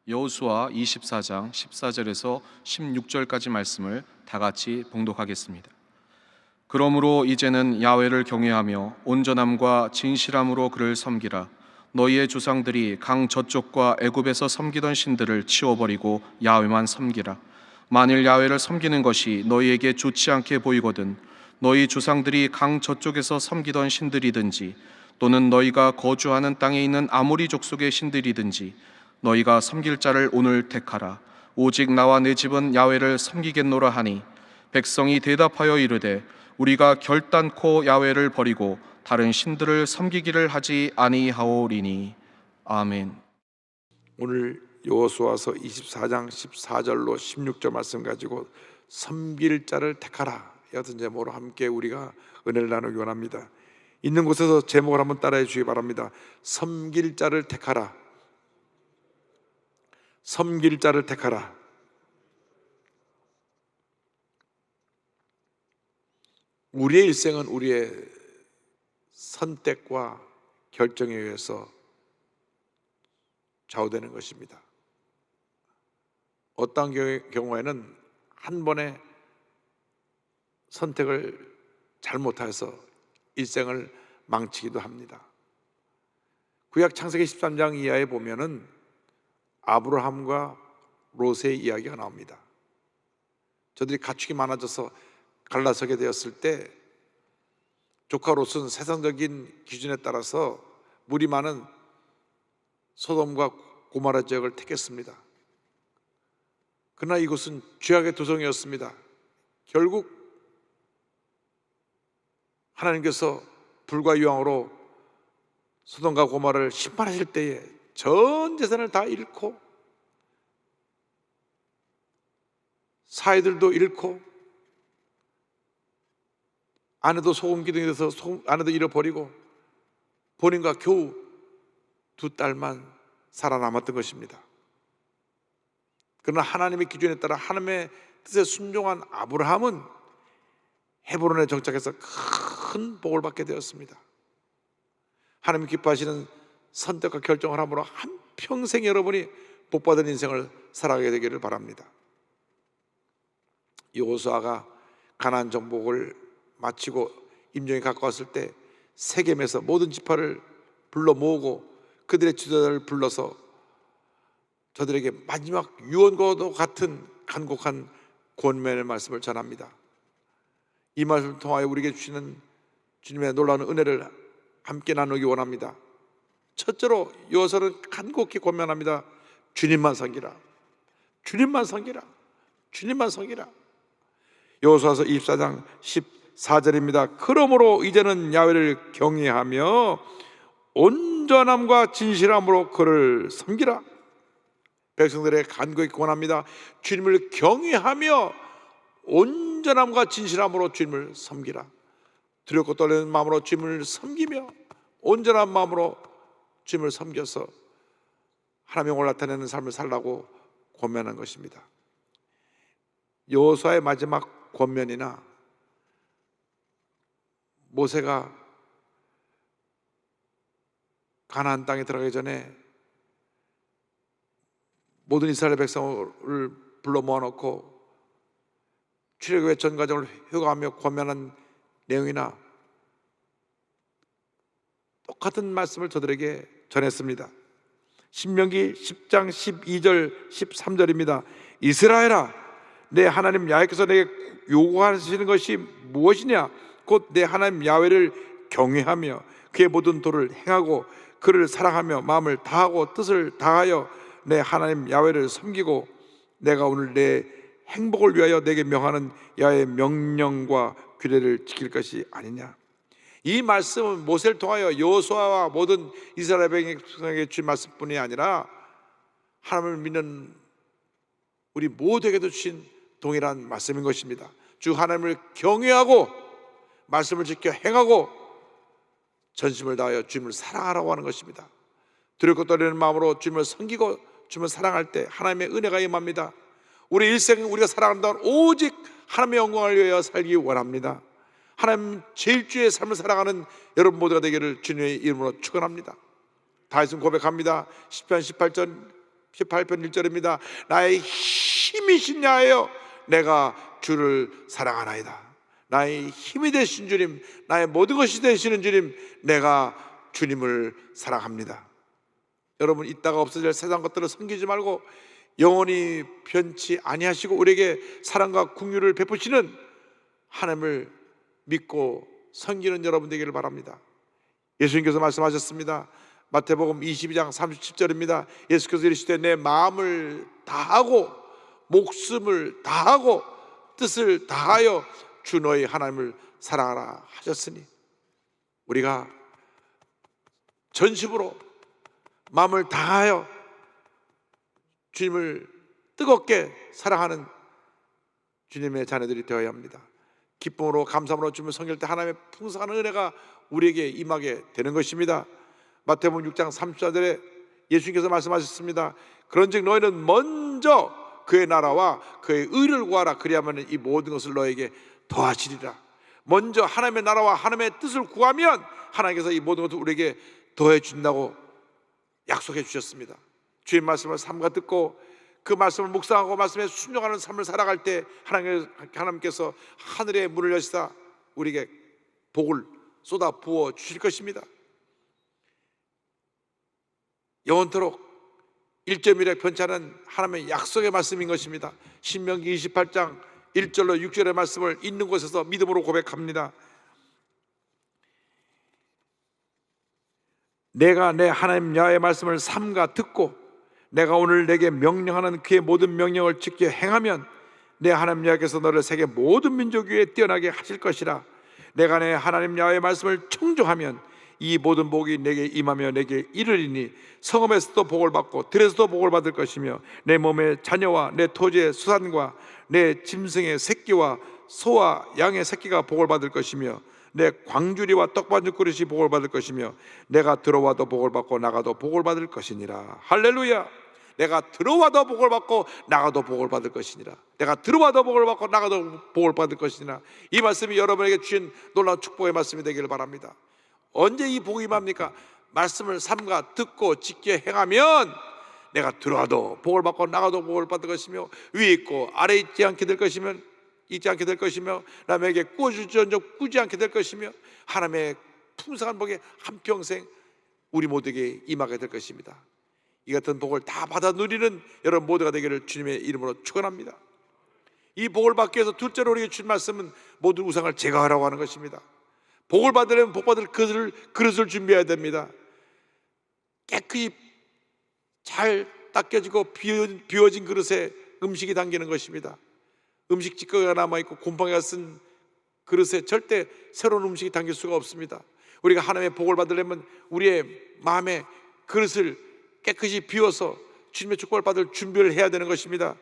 여호수아 24장 14절에서 16절까지 말씀을 다 같이 봉독하겠습니다. 그러므로 이제는 야훼를 경외하며 온전함과 진실함으로 그를 섬기라. 너희의 조상들이 강 저쪽과 애굽에서 섬기던 신들을 치워버리고 야훼만 섬기라. 만일 야훼를 섬기는 것이 너희에게 좋지 않게 보이거든 너희 조상들이 강 저쪽에서 섬기던 신들이든지 또는 너희가 거주하는 땅에 있는 아모리 족속의 신들이든지 너희가 섬길 자를 오늘 택하라. 오직 나와 내 집은 야훼를 섬기겠노라 하니 백성이 대답하여 이르되 우리가 결단코 야훼를 버리고 다른 신들을 섬기기를 하지 아니하오리니. 아멘. 오늘 여호수아서 24장 14절로 16절 말씀 가지고 섬길 자를 택하라 이 같은 제목으로 함께 우리가 은혜를 나누기 원합니다. 있는 곳에서 제목을 한번 따라해 주시기 바랍니다. 섬길 자를 택하라. 섬길 자를 택하라. 우리의 일생은 우리의 선택과 결정에 의해서 좌우되는 것입니다. 어떤 경우에는 한 번의 선택을 잘못해서 일생을 망치기도 합니다. 구약 창세기 13장 이하에 보면은 아브라함과 롯의 이야기가 나옵니다. 저들이 가축이 많아져서 갈라서게 되었을 때 조카 롯은 세상적인 기준에 따라서 물이 많은 소돔과 고모라 지역을 택했습니다. 그러나 이곳은 죄악의 도성이었습니다. 결국 하나님께서 불과 유황으로 소돔과 고모라를 심판하실 때에 전 재산을 다 잃고 사이들도 잃고 아내도 소금 기둥이 돼서 아내도 잃어버리고 본인과 겨우 2딸만 살아남았던 것입니다. 그러나 하나님의 기준에 따라 하나님의 뜻에 순종한 아브라함은 헤브론에 정착해서 큰 복을 받게 되었습니다. 하나님 기뻐하시는 선택과 결정을 함으로 한평생 여러분이 복받은 인생을 살아가게 되기를 바랍니다. 여호수아가 가나안 정복을 마치고 임종이 가까웠을 때 세겜에서 모든 지파를 불러 모으고 그들의 지도자를 불러서 저들에게 마지막 유언과도 같은 간곡한 권면의 말씀을 전합니다. 이 말씀을 통하여 우리에게 주시는 주님의 놀라운 은혜를 함께 나누기 원합니다. 첫째로 여호수아는 간곡히 권면합니다. 주님만 섬기라. 주님만 섬기라. 주님만 섬기라. 여호수아서 24장 14절입니다. 그러므로 이제는 야훼를 경외하며 온전함과 진실함으로 그를 섬기라. 백성들의 간곡히 권합니다. 주님을 경외하며 온전함과 진실함으로 주님을 섬기라. 두렵고 떨리는 마음으로 주님을 섬기며 온전한 마음으로 주님을 섬겨서 하나님의 영광을 나타내는 삶을 살라고 권면한 것입니다. 여호수아의 마지막 권면이나 모세가 가나안 땅에 들어가기 전에 모든 이스라엘 백성을 불러 모아놓고 출애굽의 전 과정을 회고하며 권면한 내용이나 똑같은 말씀을 저들에게 전했습니다. 신명기 10장 12절 13절입니다. 이스라엘아, 내 하나님 야훼께서 내게 요구하시는 것이 무엇이냐? 곧 내 하나님 야훼를 경외하며 그의 모든 도를 행하고 그를 사랑하며 마음을 다하고 뜻을 다하여 내 하나님 야훼를 섬기고 내가 오늘 내 행복을 위하여 내게 명하는 야훼의 명령과 규례를 지킬 것이 아니냐. 이 말씀은 모세를 통하여 여호수아와 모든 이스라엘 백성에게 주신 말씀뿐이 아니라 하나님을 믿는 우리 모두에게도 주신 동일한 말씀인 것입니다. 주 하나님을 경외하고 말씀을 지켜 행하고 전심을 다하여 주님을 사랑하라고 하는 것입니다. 두렵고 떨리는 마음으로 주님을 섬기고 주님을 사랑할 때 하나님의 은혜가 임합니다. 우리 일생 우리가 살아간다면 오직 하나님의 영광을 위하여 살기 원합니다. 하나님 제일주의 삶을 살아가는 여러분 모두가 되기를 주님의 이름으로 축원합니다. 다윗은 고백합니다. 시편 18편 18편 1절입니다. 나의 힘이신 야하여 내가 주를 사랑하나이다. 나의 힘이 되신 주님, 나의 모든 것이 되시는 주님, 내가 주님을 사랑합니다. 여러분, 있다가 없어질 세상 것들을 섬기지 말고 영원히 변치 아니하시고 우리에게 사랑과 긍휼을 베푸시는 하나님을 믿고 섬기는 여러분 되기를 바랍니다. 예수님께서 말씀하셨습니다. 마태복음 22장 37절입니다. 예수께서 이르시되 내 마음을 다하고 목숨을 다하고 뜻을 다하여 주 너희 하나님을 사랑하라 하셨으니, 우리가 전심으로 마음을 다하여 주님을 뜨겁게 사랑하는 주님의 자녀들이 되어야 합니다. 기쁨으로 감사함으로 주님을 섬길 때 하나님의 풍성한 은혜가 우리에게 임하게 되는 것입니다. 마태복음 6장 34절에 예수님께서 말씀하셨습니다. 그런즉 너희는 먼저 그의 나라와 그의 의를 구하라. 그리하면 이 모든 것을 너에게 더하시리라. 먼저 하나님의 나라와 하나님의 뜻을 구하면 하나님께서 이 모든 것을 우리에게 더해 준다고 약속해 주셨습니다. 주의 말씀을 삼가 듣고 그 말씀을 묵상하고 말씀에 순종하는 삶을 살아갈 때 하나님께서 하늘의 문을 여시사 우리에게 복을 쏟아 부어 주실 것입니다. 영원토록 1.1에 변치 않은 하나님의 약속의 말씀인 것입니다. 신명기 28장 1절로 6절의 말씀을 있는 곳에서 믿음으로 고백합니다. 내가 내 하나님 야훼의 말씀을 삼가 듣고 내가 오늘 내게 명령하는 그의 모든 명령을 지켜 행하면 내 하나님 야훼께서 너를 세계 모든 민족 위에 뛰어나게 하실 것이라. 내가 내 하나님 야훼의 말씀을 청종하면 이 모든 복이 내게 임하며 내게 이르리니 성읍에서도 복을 받고 들에서도 복을 받을 것이며 내 몸의 자녀와 내 토지의 수산과 내 짐승의 새끼와 소와 양의 새끼가 복을 받을 것이며 내 광주리와 떡반죽 그릇이 복을 받을 것이며 내가 들어와도 복을 받고 나가도 복을 받을 것이니라. 할렐루야. 내가 들어와도 복을 받고 나가도 복을 받을 것이니라. 내가 들어와도 복을 받고 나가도 복을 받을 것이니라. 이 말씀이 여러분에게 주신 놀라운 축복의 말씀이 되기를 바랍니다. 언제 이 복이 임합니까? 말씀을 삼가 듣고 지켜 행하면 내가 들어와도 복을 받고 나가도 복을 받을 것이며 위에 있고 아래 있지 않게 될 것이면 잊지 않게 될 것이며 남에게 꾸어줄지언정 꾸지 않게 될 것이며 하나님의 풍성한 복에 한평생 우리 모두에게 임하게 될 것입니다. 이 같은 복을 다 받아 누리는 여러분 모두가 되기를 주님의 이름으로 축원합니다. 이 복을 받기 위해서 둘째로 우리에게 주신 말씀은 모든 우상을 제거하라고 하는 것입니다. 복을 받으려면 복 받을 그릇을 준비해야 됩니다. 깨끗이 잘 닦여지고 비워진 그릇에 음식이 담기는 것입니다. 음식 찌꺼기가 남아있고 곰팡이가 쓴 그릇에 절대 새로운 음식이 담길 수가 없습니다. 우리가 하나님의 복을 받으려면 우리의 마음의 그릇을 깨끗이 비워서 주님의 축복을 받을 준비를 해야 되는 것입니다.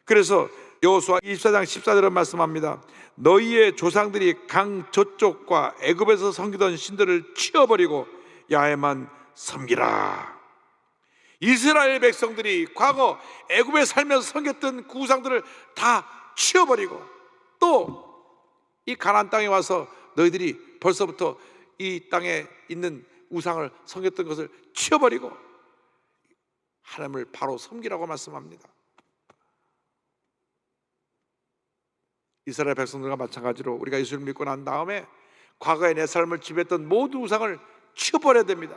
그래서 여호수아 24장 14절은 말씀합니다. 너희의 조상들이 강 저쪽과 애굽에서 섬기던 신들을 치워버리고 야훼만 섬기라. 이스라엘 백성들이 과거 애굽에 살면서 섬겼던 그 우상들을 다 치워버리고 또 이 가나안 땅에 와서 너희들이 벌써부터 이 땅에 있는 우상을 섬겼던 것을 치워버리고 하나님을 바로 섬기라고 말씀합니다. 이스라엘 백성들과 마찬가지로 우리가 예수를 믿고 난 다음에 과거에 내 삶을 지배했던 모든 우상을 치워버려야 됩니다.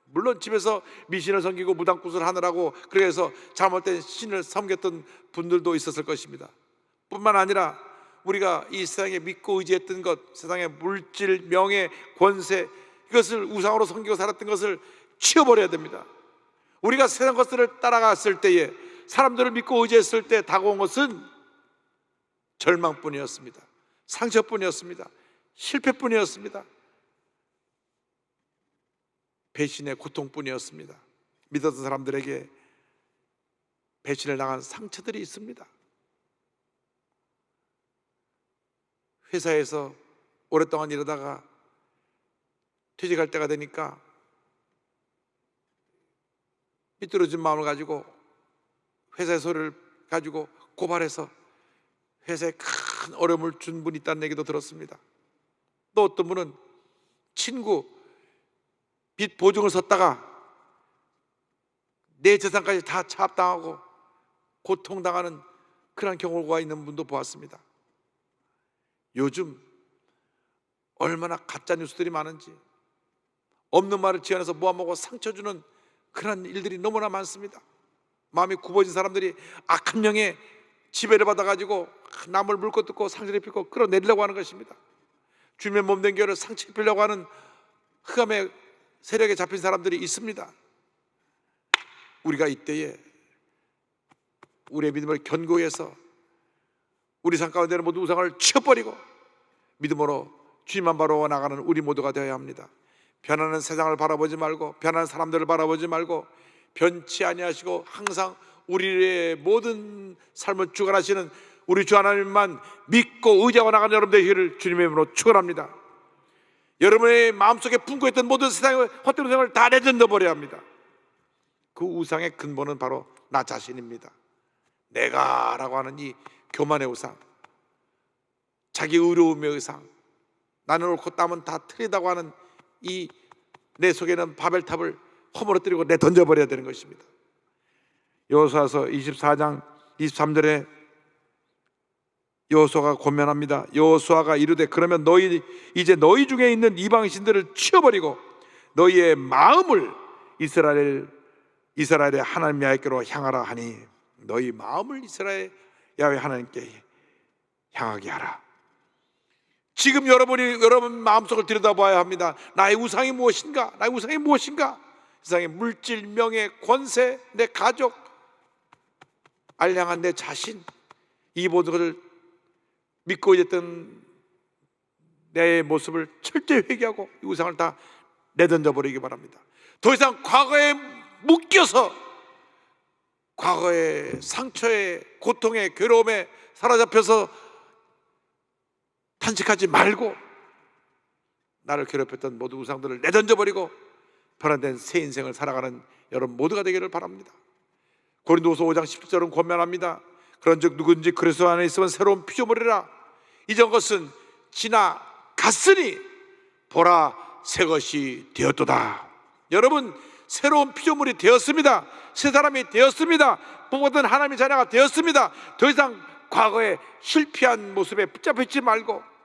물론 집에서 미신을 섬기고 무당굿을 하느라고 그래서 잘못된 신을 섬겼던 분들도 있었을 것입니다. 뿐만 아니라 우리가 이 세상에 믿고 의지했던 것, 세상의 물질, 명예, 권세, 이것을 우상으로 섬기고 살았던 것을 치워버려야 됩니다. 우리가 세상 것들을 따라갔을 때에 사람들을 믿고 의지했을 때 다가온 것은 절망뿐이었습니다. 상처뿐이었습니다. 실패뿐이었습니다. 배신의 고통뿐이었습니다. 믿었던 사람들에게 배신을 당한 상처들이 있습니다. 회사에서 오랫동안 일하다가 퇴직할 때가 되니까 삐뚤어진 마음을 가지고 회사의 소리를 가지고 고발해서 회사에 큰 어려움을 준 분이 있다는 얘기도 들었습니다. 또 어떤 분은 친구 빚 보증을 섰다가 내 재산까지 다 차압당하고 고통당하는 그런 경우가 있는 분도 보았습니다. 요즘 얼마나 가짜 뉴스들이 많은지, 없는 말을 지어내서 모아먹고 상처 주는 그런 일들이 너무나 많습니다. 마음이 굽어진 사람들이 악한 명에 지배를 받아가지고 남을 물고 뜯고 상처를 입히고 끌어내리려고 하는 것입니다. 주님의 몸된 교회를 상처 입히려고 하는 흑암의 세력에 잡힌 사람들이 있습니다. 우리가 이때에 우리의 믿음을 견고해서 우리 삶 가운데는 모든 우상을 치워버리고 믿음으로 주님만 바라보고 나가는 우리 모두가 되어야 합니다. 변하는 세상을 바라보지 말고, 변하는 사람들을 바라보지 말고, 변치 아니하시고 항상 우리의 모든 삶을 주관하시는 우리 주 하나님만 믿고 의지하고 나가는 여러분들의 길을 주님의 이름으로 축원합니다. 여러분의 마음속에 품고있던 모든 세상의 헛된 우상을 다 내던져 버려야 합니다. 그 우상의 근본은 바로 나 자신입니다. 내가라고 하는 이 교만의 우상, 자기 의로움의 우상, 나는 옳고 남은 다 틀리다고 하는 이 내 속에는 바벨탑을 허물어뜨리고 내던져버려야 되는 것입니다. 여호수아서 24장 23절에 여호수아가 권면합니다. 여호수아가 이르되 그러면 이제 너희 중에 있는 이방 신들을 치워버리고 너희의 마음을 이스라엘의 하나님 야훼께로 향하라 하니, 너희 마음을 이스라엘 야훼 하나님께 향하게 하라. 지금 여러분 마음속을 들여다봐야 합니다. 나의 우상이 무엇인가? 나의 우상이 무엇인가? 세상의 물질, 명예, 권세, 내 가족, 알량한 내 자신, 이 모든 것을 믿고 있던 내 모습을 철저히 회개하고 이 우상을 다 내던져 버리기 바랍니다. 더 이상 과거에 묶여서 과거의 상처에, 고통에, 괴로움에 사로잡혀서 탄식하지 말고 나를 괴롭혔던 모든 우상들을 내던져버리고 변화된 새 인생을 살아가는 여러분 모두가 되기를 바랍니다. 고린도후서 5장 10절은 권면합니다. 그런즉 누구든지 그리스도 안에 있으면 새로운 피조물이라. 이전 것은 지나갔으니 보라 새 것이 되었도다. 여러분 새로운 피조물이 되었습니다. 새 사람이 되었습니다. 복받은 하나님의 자녀가 되었습니다. 더 이상 과거에 실패한 모습에 붙잡혀 있지 말고,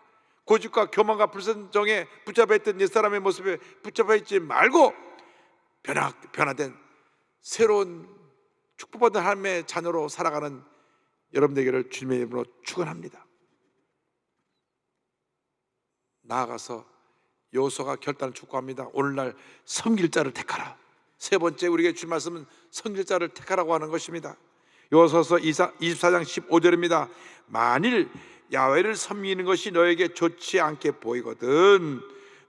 고집과 교만과 불순종에 붙잡혀 있던 옛사람의 모습에 붙잡혀 있지 말고 변화된 새로운 축복받은 하나님의 자녀로 살아가는 여러분 되기를 주님의 이름으로 축원합니다. 나아가서 여호수아가 결단을 촉구합니다. 오늘날 섬길 자를 택하라. 세 번째 우리에게 주신 말씀은 섬길 자를 택하라고 하는 것입니다. 여호수아서 24장 15절입니다. 만일 야훼를 섬기는 것이 너에게 좋지 않게 보이거든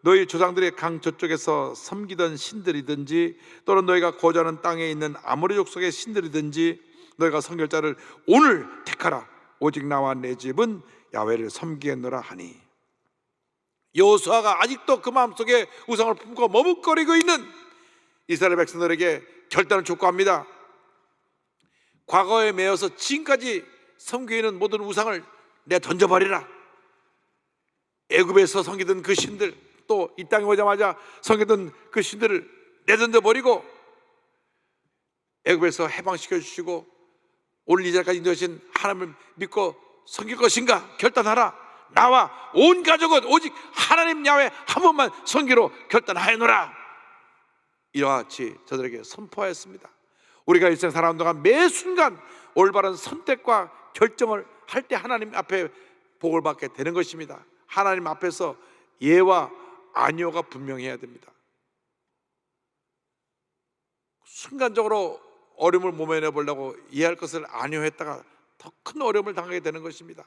너희 조상들의 강 저쪽에서 섬기던 신들이든지 또는 너희가 거주하는 땅에 있는 아모리 족속의 신들이든지 너희가 섬길 자를 오늘 택하라. 오직 나와 내 집은 야훼를 섬기겠노라 하니. 여호수아가 아직도 그 마음속에 우상을 품고 머뭇거리고 있는 이스라엘 백성들에게 결단을 촉구합니다. 과거에 매여서 지금까지 섬기는 모든 우상을 내 던져버리라. 애굽에서 섬기던 그 신들, 또 이 땅에 오자마자 섬기던 그 신들을 내던져버리고 애굽에서 해방시켜 주시고 오늘 이 자리까지 인도하신 하나님을 믿고 섬길 것인가 결단하라. 나와 온 가족은 오직 하나님 야훼 한 번만 섬기로 결단하여노라. 이와 같이 저들에게 선포하였습니다. 우리가 일생 살아가는 동안 매 순간 올바른 선택과 결정을 할 때 하나님 앞에 복을 받게 되는 것입니다. 하나님 앞에서 예와 아니오가 분명해야 됩니다. 순간적으로 어려움을 모면해 보려고 이해할 것을 아니오했다가 더 큰 어려움을 당하게 되는 것입니다.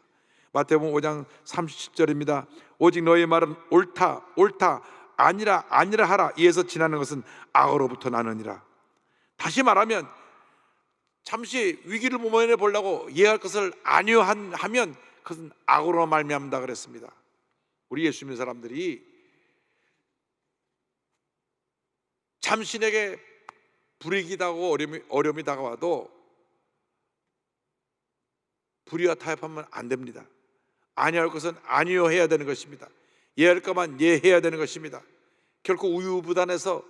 마태복음 5장 30절입니다. 오직 너희 말은 옳다 옳다 아니라 아니라 하라. 이에서 지나는 것은 악으로부터 나느니라. 다시 말하면 잠시 위기를 모면해 보려고 이해할 것을 아니하면 그것은 악으로 말미암다 그랬습니다. 우리 예수 믿는 사람들이 잠시 내게 불이익이 다가오고 어려움이 다가와도 불의와 타협하면 안 됩니다. 아니할 것은 아니요 해야 되는 것입니다. 예할 것만 예해야 되는 것입니다. 결코 우유부단해서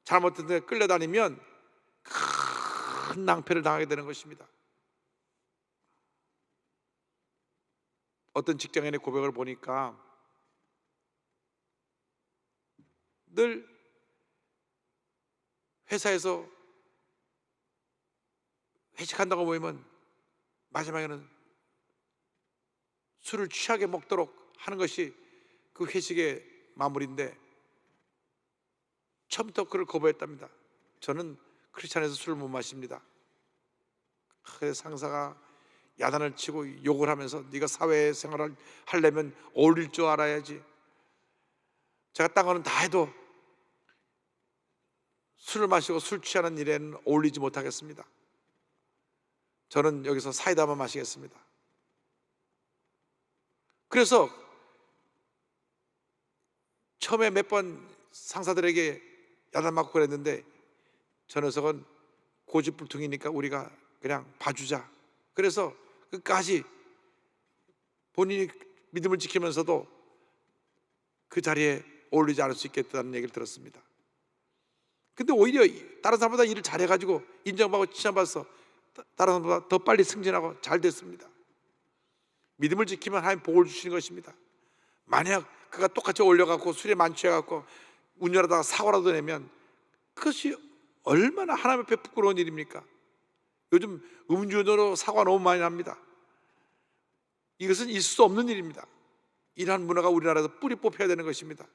잘못된 데 끌려다니면 큰 낭패를 당하게 되는 것입니다. 어떤 직장인의 고백을 보니까 늘 회사에서 회식한다고 모이면 마지막에는 술을 취하게 먹도록 하는 것이 그 회식의 마무리인데 처음부터 그를 거부했답니다. 저는 크리스찬에서 술을 못 마십니다. 그래서 상사가 야단을 치고 욕을 하면서 네가 사회생활을 하려면 어울릴 줄 알아야지, 제가 딴 거는 다 해도 술을 마시고 술 취하는 일에는 어울리지 못하겠습니다. 저는 여기서 사이다만 마시겠습니다. 그래서 처음에 몇 번 상사들에게 야단 맞고 그랬는데 저 녀석은 고집불통이니까 우리가 그냥 봐주자. 그래서 끝까지 본인이 믿음을 지키면서도 그 자리에 어울리지 않을 수 있겠다는 얘기를 들었습니다. 근데 오히려 다른 사람보다 일을 잘해가지고 인정받고 칭찬받아서 다른 사람보다 더 빨리 승진하고 잘 됐습니다. 믿음을 지키면 하나님 복을 주시는 것입니다. 만약 그가 똑같이 올려갖고 술에 만취해갖고 운전하다가 사고라도 내면 그것이 얼마나 하나님 앞에 부끄러운 일입니까? 요즘 음주운전으로 사고가 너무 많이 납니다. 이것은 있을 수 없는 일입니다. 이러한 문화가 우리나라에서 뿌리 뽑혀야 되는 것입니다.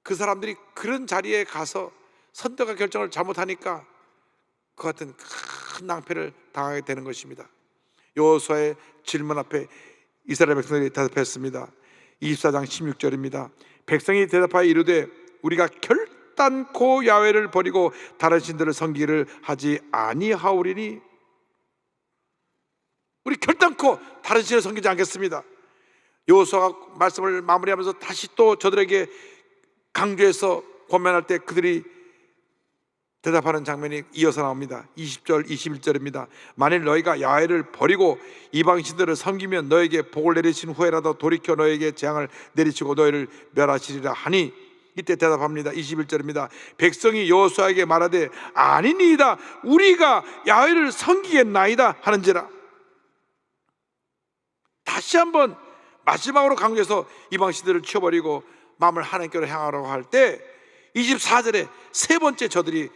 그 사람들이 그런 자리에 가서 선택과 결정을 잘못하니까 그 같은 큰 낭패를 당하게 되는 것입니다. 여호수아의 질문 앞에 이스라엘 백성들이 대답했습니다. 24장 16절입니다. 백성이 대답하여 이르되 우리가 결단코 야훼를 버리고 다른 신들을 섬기기를 하지 아니하오리니, 우리 결단코 다른 신을 섬기지 않겠습니다. 여호수아가 말씀을 마무리하면서 다시 또 저들에게 강조해서 권면할 때 그들이 대답하는 장면이 이어서 나옵니다. 20절 21절입니다. 만일 너희가 야훼를 버리고 이방 신들을 섬기면 너에게 복을 내리신 후에라도 돌이켜 너에게 재앙을 내리시고 너희를 멸하시리라 하니, 이때 대답합니다. 21절입니다. 백성이 여호수아에게 말하되 아니니이다, 우리가 야훼를 섬기겠나이다 하는지라. 다시 한번 마지막으로 강조해서 이방 신들을 치워버리고 마음을 하나님께로 향하라고 할 때 24절에 세 번째 저들이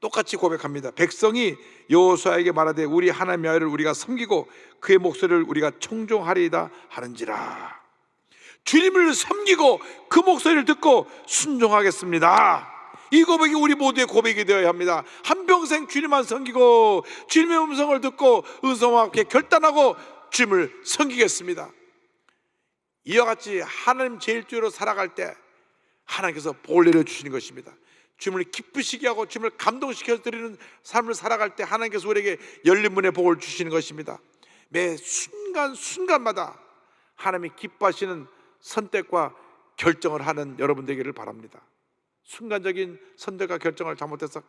똑같이 고백합니다. 백성이 여호수아에게 말하되 우리 하나님 야훼를 우리가 섬기고 그의 목소리를 우리가 청종하리이다 하는지라. 주님을 섬기고 그 목소리를 듣고 순종하겠습니다. 이 고백이 우리 모두의 고백이 되어야 합니다. 한평생 주님만 섬기고 주님의 음성을 듣고 은성과 함께 결단하고 주님을 섬기겠습니다. 이와 같이 하나님 제일주의로 살아갈 때 하나님께서 복을 내려주시는 것입니다. 주님을 기쁘시게 하고 주님을 감동시켜 드리는 삶을 살아갈 때 하나님께서 우리에게 열린 문의 복을 주시는 것입니다. 매 순간마다 하나님이 기뻐하시는 선택과 결정을 하는 여러분 되기를 바랍니다. 순간적인 선택과 결정을 잘못해서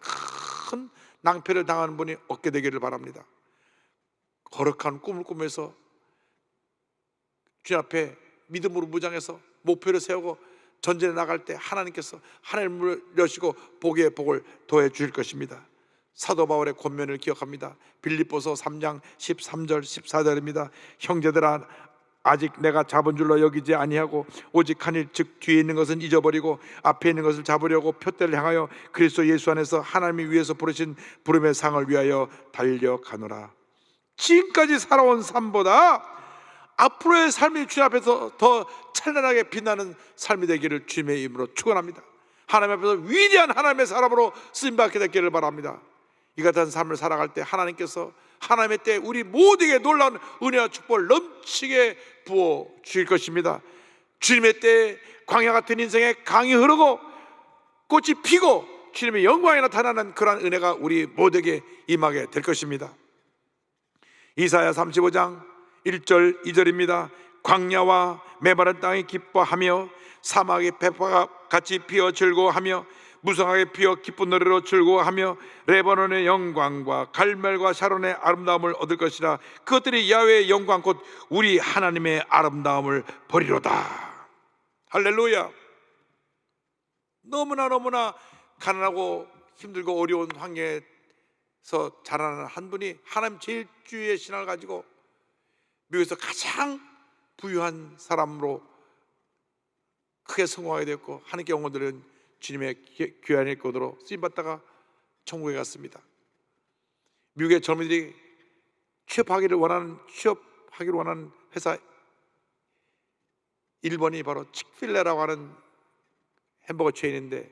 큰 낭패를 당하는 분이 없게 되기를 바랍니다. 거룩한 꿈을 꾸면서 주님 앞에 믿음으로 무장해서 목표를 세우고 전진해 나갈 때 하나님께서 하나님을 여시고 복의 복을 더해 주실 것입니다. 사도 바울의 권면을 기억합니다. 빌립보서 3장 13절 14절입니다. 형제들아, 아직 내가 잡은 줄로 여기지 아니하고 오직 한 일, 즉 뒤에 있는 것은 잊어버리고 앞에 있는 것을 잡으려고 표대를 향하여 그리스도 예수 안에서 하나님이 위에서 부르신 부름의 상을 위하여 달려가노라. 지금까지 살아온 삶보다 앞으로의 삶이 주님 앞에서 더 찬란하게 빛나는 삶이 되기를 주님의 이름으로 축원합니다. 하나님 앞에서 위대한 하나님의 사람으로 쓰임받게 되기를 바랍니다. 이 같은 삶을 살아갈 때 하나님께서 하나님의 때 우리 모두에게 놀라운 은혜와 축복을 넘치게 부어 주실 것입니다. 주님의 때 광야 같은 인생에 강이 흐르고 꽃이 피고 주님의 영광이 나타나는 그러한 은혜가 우리 모두에게 임하게 될 것입니다. 이사야 35장 1절 2절입니다. 광야와 메마른 땅이 기뻐하며 사막의 백화가 같이 피어 즐거워하며 무성하게 피어 기쁜 노래로 즐거워하며 레바논의 영광과 갈멜과 샤론의 아름다움을 얻을 것이라. 그것들이 야훼의 영광 곧 우리 하나님의 아름다움을 보리로다. 할렐루야. 너무나 가난하고 힘들고 어려운 환경에 자라는 한 분이 하나님 제일주의 신앙을 가지고 미국에서 가장 부유한 사람으로 크게 성공하게 되었고, 하나님께 영혼들은 주님의 귀한 일꾼으로 쓰임받다가 천국에 갔습니다. 미국의 젊은이들이 취업하기를 원하는 회사 1번이 바로 칙필레라고 하는 햄버거 체인인데,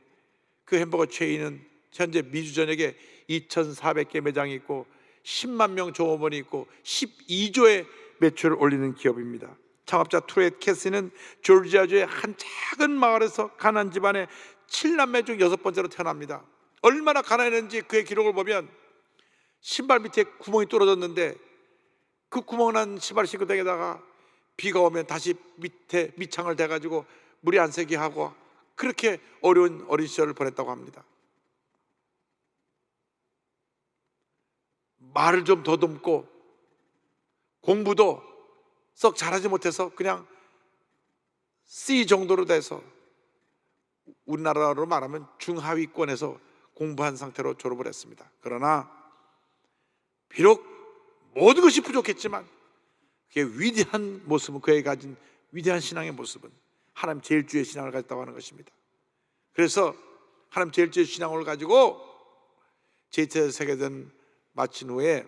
그 햄버거 체인은 현재 미주 전역에 2,400개 매장이 있고 10만 명 종업원이 있고 12조의 매출을 올리는 기업입니다. 창업자 트레이트 캐시는 조지아주의 한 작은 마을에서 가난한 집안의 7남매 중 6번째로 태어납니다. 얼마나 가난했는지 그의 기록을 보면 신발 밑에 구멍이 뚫어졌는데 그 구멍난 신발 신고 다니다가 비가 오면 다시 밑에 밑창을 대가지고 물이 안 새게 하고, 그렇게 어려운 어린 시절을 보냈다고 합니다. 말을 좀 더듬고 공부도 썩 잘하지 못해서 그냥 C 정도로 돼서 우리나라로 말하면 중하위권에서 공부한 상태로 졸업을 했습니다. 그러나 비록 모든 것이 부족했지만 그의 위대한 모습은, 그의 가진 위대한 신앙의 모습은 하나님 제일주의 신앙을 가졌다고 하는 것입니다. 그래서 하나님 제일주의 신앙을 가지고 제2차 세계대전 마친 후에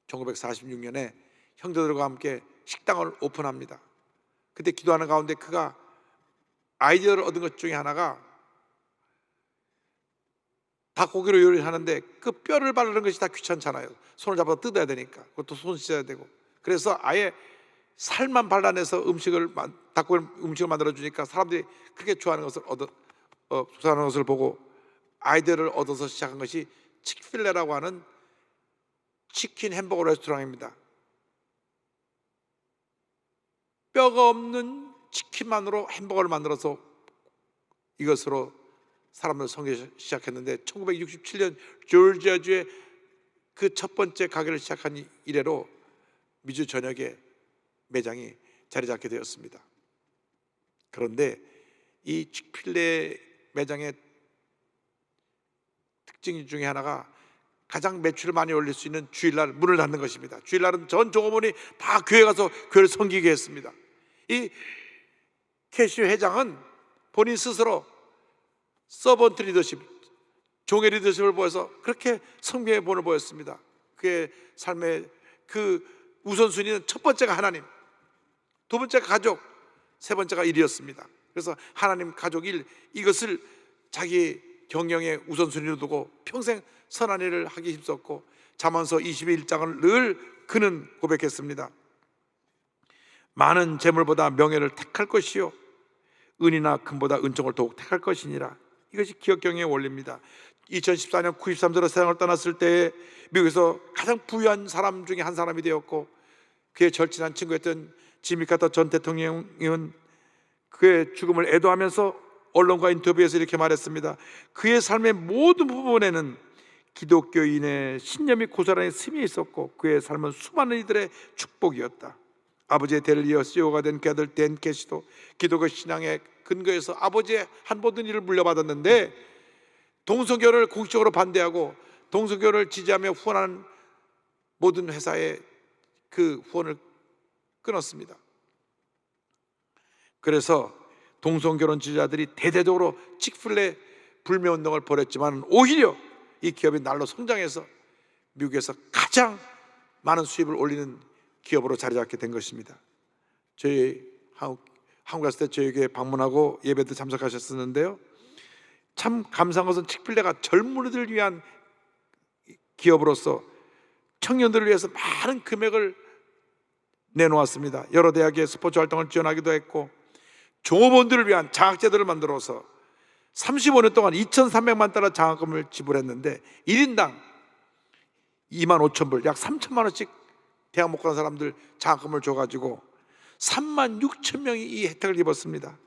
1946년에 형제들과 함께 식당을 오픈합니다. 그때 기도하는 가운데 그가 아이디어를 얻은 것 중에 하나가, 닭고기로 요리를 하는데 그 뼈를 바르는 것이 다 귀찮잖아요. 손을 잡아서 뜯어야 되니까, 그것도 손 씻어야 되고. 그래서 아예 살만 발라내서 닭고기 음식을 만들어 주니까 사람들이 크게 좋아하는 것을 보고 아이디어를 얻어서 시작한 것이 칙필레라고 하는 치킨 햄버거 레스토랑입니다. 뼈가 없는 치킨만으로 햄버거를 만들어서 이것으로 사람들을 섬기기 시작했는데, 1967년 조지아주의 그 첫 번째 가게를 시작한 이래로 미주 전역에 매장이 자리 잡게 되었습니다. 그런데 이 칙필레 매장의 특징 중에 하나가 가장 매출을 많이 올릴 수 있는 주일날 문을 닫는 것입니다. 주일날은 전 종업원이 다 교회 가서 교회를 섬기게 했습니다. 이 캐시 회장은 본인 스스로 서번트 리더십, 종의 리더십을 보여서 그렇게 성경의 본을 보였습니다. 그의 삶의 그 우선순위는 첫 번째가 하나님, 두 번째가 가족, 세 번째가 일이었습니다. 그래서 하나님, 가족, 일, 이것을 자기 경영의 우선순위로 두고 평생 선한 일을 하기 힘썼고, 잠언서 21장을 늘 그는 고백했습니다. 많은 재물보다 명예를 택할 것이요 은이나 금보다 은총을 더욱 택할 것이니라. 이것이 기업경영의 원리입니다. 2014년 93세로 세상을 떠났을 때 미국에서 가장 부유한 사람 중에 한 사람이 되었고, 그의 절친한 친구였던 지미 카터 전 대통령은 그의 죽음을 애도하면서 언론과 인터뷰에서 이렇게 말했습니다. 그의 삶의 모든 부분에는 기독교인의 신념이 고스란히 스며 있었고, 그의 삶은 수많은 이들의 축복이었다. 아버지의 대를 이어 CEO가 된 그 아들 댄 캐시도 기독교 신앙의 근거에서 아버지의 한 모든 일을 물려받았는데, 동성결혼을 공식적으로 반대하고 동성결혼을 지지하며 후원하는 모든 회사의 그 후원을 끊었습니다. 그래서 동성결혼 지지자들이 대대적으로 칙필레 불매운동을 벌였지만, 오히려 이 기업이 날로 성장해서 미국에서 가장 많은 수입을 올리는 기업으로 자리 잡게 된 것입니다. 저희 한국 갔을 때 저희 교회 방문하고 예배도 참석하셨었는데요, 참 감사한 것은 칙필레가 젊은이들을 위한 기업으로서 청년들을 위해서 많은 금액을 내놓았습니다. 여러 대학의 스포츠 활동을 지원하기도 했고, 종업원들을 위한 장학제도를 만들어서 35년 동안 2,300만 달러 장학금을 지불했는데 1인당 25,000불, 약 3천만 원씩 대학 못 가는 사람들 장학금을 줘가지고 36,000명이 이 혜택을 입었습니다.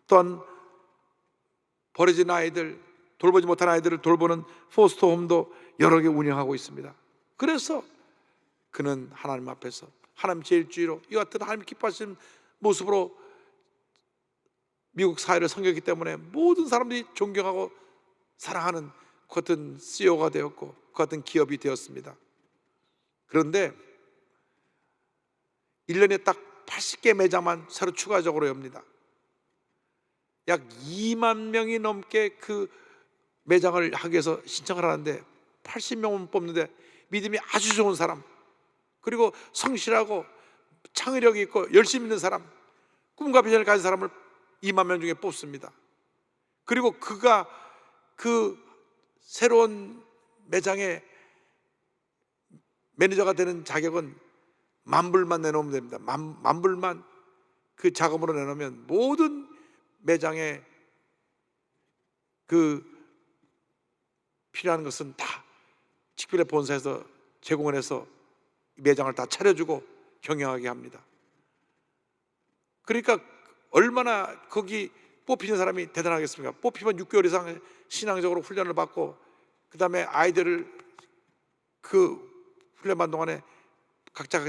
또한 버려진 아이들, 돌보지 못한 아이들을 돌보는 포스터홈도 여러 개 운영하고 있습니다. 그래서 그는 하나님 앞에서 하나님 제일주의로 이와 같은 하나님 기뻐하시는 모습으로 미국 사회를 섬겼기 때문에 모든 사람들이 존경하고 사랑하는 그 같은 CEO가 되었고 그 같은 기업이 되었습니다. 그런데 1년에 딱 80개 매장만 새로 추가적으로 엽니다. 약 2만 명이 넘게 그 매장을 하기 위해서 신청을 하는데 80명을 뽑는데 믿음이 아주 좋은 사람, 그리고 성실하고 창의력이 있고 열심히 있는 사람, 꿈과 비전을 가진 사람을 2만 명 중에 뽑습니다. 그리고 그가 그 새로운 매장의 매니저가 되는 자격은 만불만 내놓으면 됩니다. 만불만 그 자금으로 내놓으면 모든 매장에 그 필요한 것은 다 직별의 본사에서 제공을 해서 매장을 다 차려주고 경영하게 합니다. 그러니까 얼마나 거기 뽑히는 사람이 대단하겠습니까? 뽑히면 6개월 이상 신앙적으로 훈련을 받고 그 다음에 아이들을 그 훈련받는 동안에 각자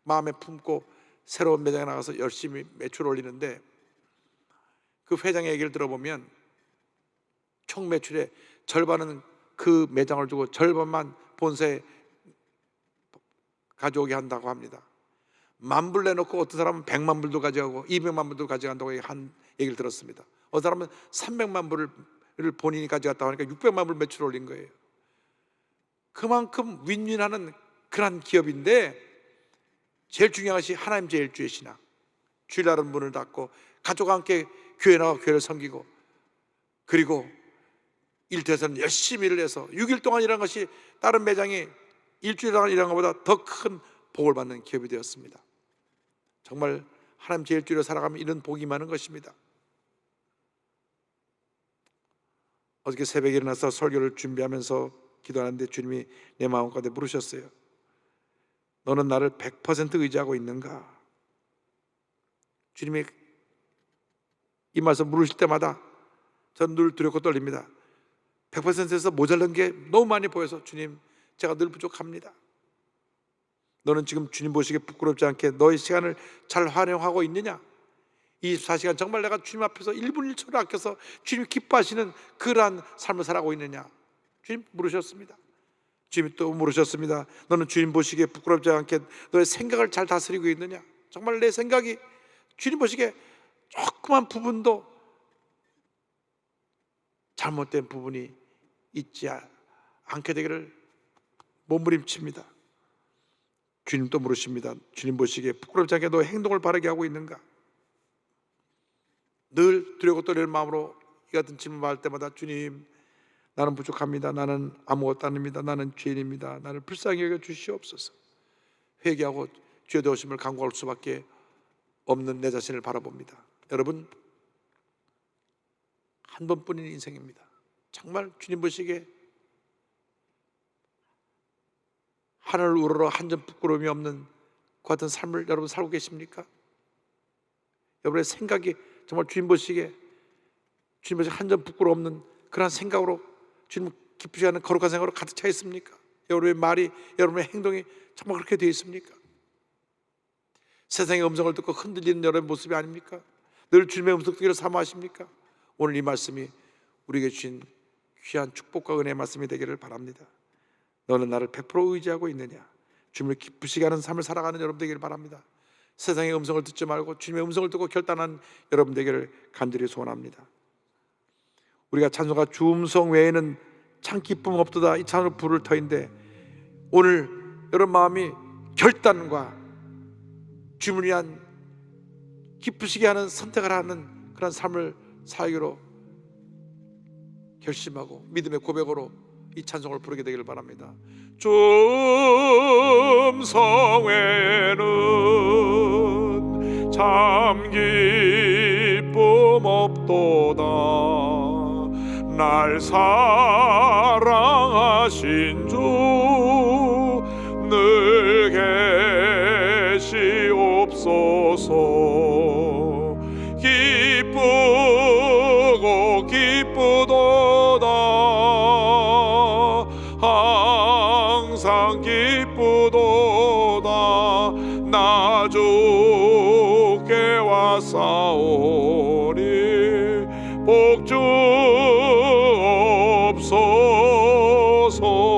마음에 품고 새로운 매장에 나가서 열심히 매출을 올리는데, 그 회장의 얘기를 들어보면 총 매출의 절반은 그 매장을 주고 절반만 본사에 가져오게 한다고 합니다. 만불 내놓고 어떤 사람은 100만 불도 가져가고 200만 불도 가져간다고 한 얘기를 들었습니다. 어떤 사람은 300만 불을 본인이 가져갔다고 하니까 600만 불 매출을 올린 거예요. 그만큼 윈윈하는 그런 기업인데, 제일 중요한 것이 하나님 제일주의 신앙, 주일날은 문을 닫고 가족과 함께 교회 나가 교회를 섬기고, 그리고 일터에서는 열심히 일을 해서 6일 동안 일한 것이 다른 매장이 일주일 동안 일한 것보다 더 큰 복을 받는 기업이 되었습니다. 정말 하나님 제일주의로 살아가면 이런 복이 많은 것입니다. 어저께 새벽에 일어나서 설교를 준비하면서 기도하는데 주님이 내 마음 가운데 물으셨어요. 너는 나를 100% 의지하고 있는가? 주님이 이 말씀 물으실 때마다 저는 늘 두렵고 떨립니다. 100%에서 모자란 게 너무 많이 보여서 주님, 제가 늘 부족합니다. 너는 지금 주님 보시기에 부끄럽지 않게 너의 시간을 잘 활용하고 있느냐? 24시간 정말 내가 주님 앞에서 1분 1초를 아껴서 주님 기뻐하시는 그러한 삶을 살아가고 있느냐? 주님 물으셨습니다. 주님이 또 물으셨습니다. 너는 주님 보시기에 부끄럽지 않게 너의 생각을 잘 다스리고 있느냐? 정말 내 생각이 주님 보시기에 조그만 부분도 잘못된 부분이 있지 않게 되기를 몸부림칩니다. 주님 또 물으십니다. 주님 보시기에 부끄럽지 않게 너의 행동을 바르게 하고 있는가? 늘 두려워 떨리는 마음으로 이 같은 질문을 받을 때마다 주님, 나는 부족합니다. 나는 아무것도 아닙니다. 나는 죄인입니다. 나를 불쌍히 여겨 주시옵소서. 회개하고 죄 되오심을 간구할 수밖에 없는 내 자신을 바라봅니다. 여러분, 한 번뿐인 인생입니다. 정말 주님 보시기에 하늘을 우러러 한 점 부끄러움이 없는 그 같은 삶을 여러분 살고 계십니까? 여러분의 생각이 정말 주님 보시기에 한 점 부끄러움 없는 그런 생각으로 주님 기쁘지 않은 거룩한 생각으로 가득 차 있습니까? 여러분의 말이, 여러분의 행동이 정말 그렇게 되어 있습니까? 세상의 음성을 듣고 흔들리는 여러분의 모습이 아닙니까? 늘 주님의 음성 듣기를 사모하십니까? 오늘 이 말씀이 우리에게 주신 귀한 축복과 은혜의 말씀이 되기를 바랍니다. 너는 나를 100% 의지하고 있느냐? 주님을 기쁘시게 하는 삶을 살아가는 여러분 되기를 바랍니다. 세상의 음성을 듣지 말고 주님의 음성을 듣고 결단한 여러분 되기를 간절히 소원합니다. 우리가 찬송가 주 음성 외에는 참 기쁨 없도다, 이 찬으로 불을 터인데, 오늘 여러분 마음이 결단과 주님을 위한 기쁘시게 하는 선택을 하는 그런 삶을 살기로 결심하고 믿음의 고백으로 이 찬송을 부르게 되기를 바랍니다. 주 음성 외에는 참 기쁨 없도다. 날 사랑하신 주 늘 계시옵소서. 기쁘고 기쁘도다. 항상 기쁘도다. 나 주께 왔사오니 복주옵소서. 주옵소서.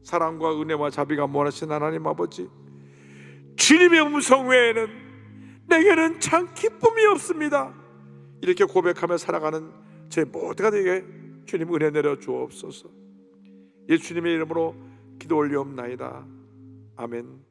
사랑과 은혜와 자비가 무한하신 하나님 아버지, 주님의 음성 외에는 내게는 참 기쁨이 없습니다. 이렇게 고백하며 살아가는 제 모두가 되게 주님 은혜 내려 주옵소서. 예수님의 이름으로 기도 올리옵나이다. 아멘.